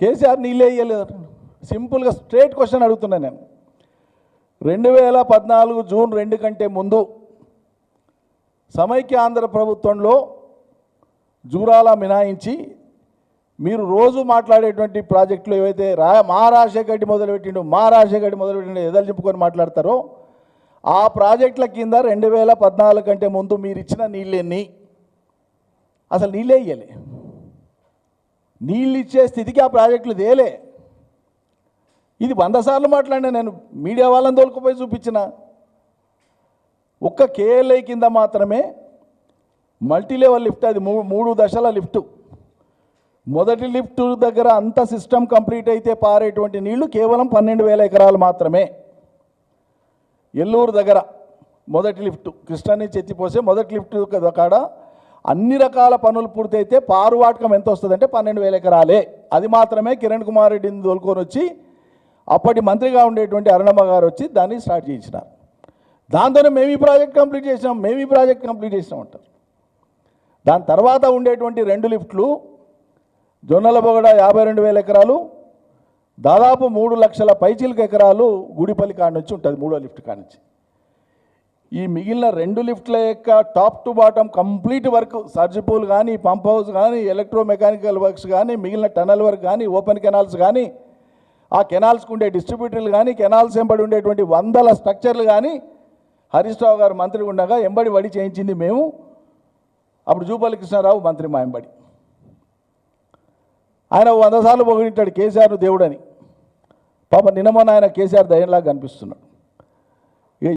కేసీఆర్ నీళ్ళే వేయలేదు. సింపుల్గా స్ట్రేట్ క్వశ్చన్ అడుగుతున్నాను నేను. 2014 జూన్ 2 కంటే ముందు సమైక్య ఆంధ్ర ప్రభుత్వంలో జూరాల మినాయించి మీరు రోజు మాట్లాడేటువంటి ప్రాజెక్టులు ఏవైతే మా రాజశేఖర రెడ్డి మొదలుపెట్టిండు ఎదలు చెప్పుకొని మాట్లాడతారో ఆ ప్రాజెక్టుల కింద 2014 కంటే ముందు మీరు ఇచ్చిన నీళ్ళెన్ని? అసలు నీళ్ళే ఇయ్యలే. నీళ్ళు ఇచ్చే స్థితికి ఆ ప్రాజెక్టులు తేలే. ఇది 100 సార్లు మాట్లాడినా నేను, మీడియా వాళ్ళని తోలుకుపోయి చూపించిన. ఒక్క కేఎల్ఐ కింద మాత్రమే మల్టీ లెవెల్ లిఫ్ట్, అది 3 దశల లిఫ్టు. మొదటి లిఫ్ట్ దగ్గర అంత సిస్టమ్ కంప్లీట్ అయితే పారేటువంటి నీళ్లు కేవలం 12,000 ఎకరాలు మాత్రమే. ఎల్లూరు దగ్గర మొదటి లిఫ్ట్, కృష్ణా నుంచి ఎత్తిపోసే మొదటి లిఫ్ట్ కాడ అన్ని రకాల పనులు పూర్తయితే పారు వాటకం ఎంత వస్తుందంటే 12,000 ఎకరాలే. అది మాత్రమే కిరణ్ కుమార్ రెడ్డిని తోలుకొని వచ్చి అప్పటి మంత్రిగా ఉండేటువంటి అరుణమ్మ గారు వచ్చి దాన్ని స్టార్ట్ చేయించినారు. దాంతోనే మేము ఈ ప్రాజెక్ట్ కంప్లీట్ చేసినాం అంటారు. దాని తర్వాత ఉండేటువంటి 2 లిఫ్ట్లు జొన్నలబొగడ 52,000 ఎకరాలు, దాదాపు 3 లక్షల పైచిలకు ఎకరాలు గుడిపల్లి కాడ నుంచి ఉంటుంది, 3వ లిఫ్ట్ కాడ నుంచి. ఈ మిగిలిన 2 లిఫ్ట్ల యొక్క top to bottom complete work, surge pool కానీ, పంప్ హౌస్ కానీ, ఎలక్ట్రో మెకానికల్ వర్క్స్ కానీ, మిగిలిన టనల్ వర్క్ కానీ, ఓపెన్ కెనాల్స్ కానీ, ఆ కెనాల్స్కి ఉండే డిస్ట్రిబ్యూటర్లు కానీ, కెనాల్స్ ఎంబడి ఉండేటువంటి 100 స్ట్రక్చర్లు కానీ హరీష్ రావు గారు మంత్రి ఉండగా ఎంబడి వడి చేయించింది మేము. అప్పుడు జూపల్లి కృష్ణారావు మంత్రి మా ఎంబడి. ఆయన 100 సార్లు పొగిడింటాడు కేసీఆర్ దేవుడని. పాప నిన్న మొన్న ఆయన కేసీఆర్ దయ్యంలాగా కనిపిస్తున్నాడు.